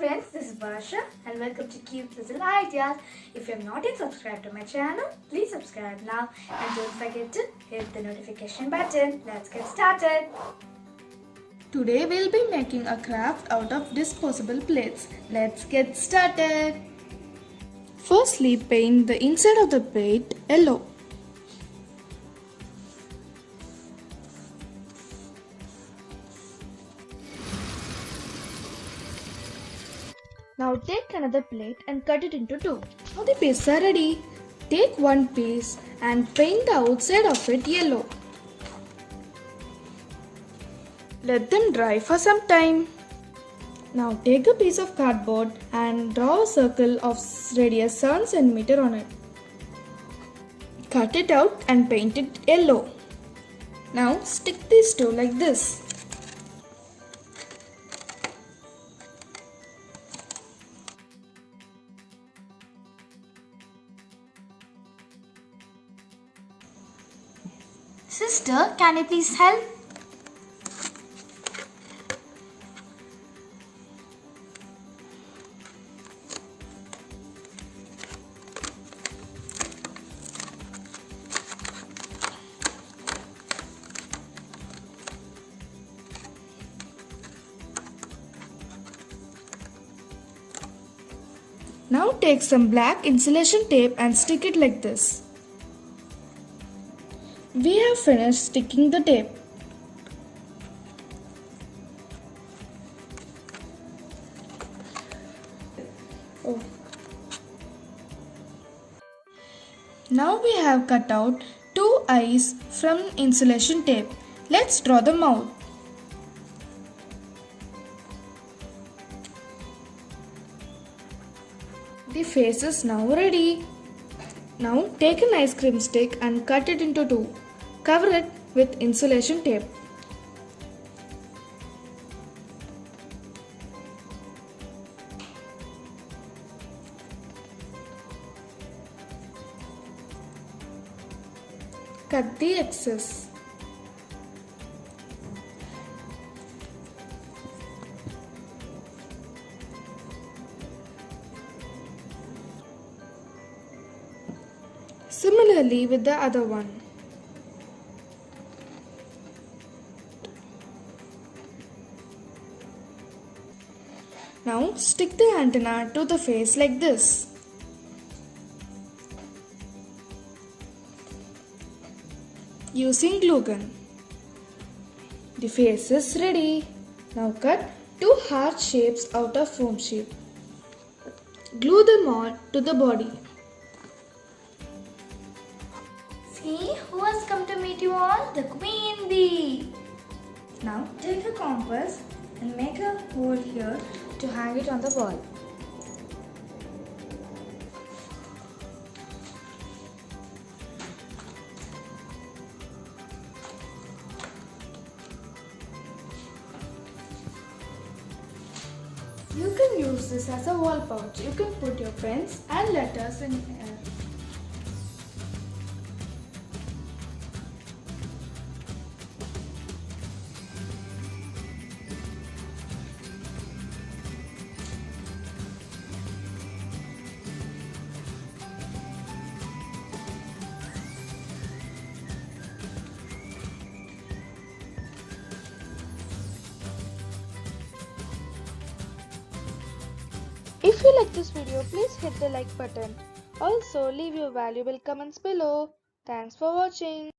friends, this is Barsha and welcome to Cute Little Ideas. If you have not yet subscribed to my channel, please subscribe now and don't forget to hit the notification button. Let's get started. Today we'll be making a craft out of disposable plates. Let's get started. Firstly, paint the inside of the plate yellow. Now take another plate and cut it into two. Now the pieces are ready. Take one piece and paint the outside of it yellow. Let them dry for some time. Now take a piece of cardboard and draw a circle of radius 7 cm on it. Cut it out and paint it yellow. Now stick these two like this. Sister, can you please help? Now take some black insulation tape and stick it like this. We have finished sticking the tape. Now we have cut out two eyes from insulation tape. Let's draw the mouth. The face is now ready. Now take an ice cream stick and cut it into two. Cover it with insulation tape. Cut the excess. Similarly with the other one. Now stick the antenna to the face like this. Using glue gun. The face is ready. Now cut two heart shapes out of foam sheet. Glue them all to the body. See who has come to meet you all? The queen bee. Now take a compass and make a hole here to hang it on the wall. You can use this as a wall pouch. You can put your pens and letters in here. If you like this video, please hit the like button. Also, leave your valuable comments below. Thanks for watching.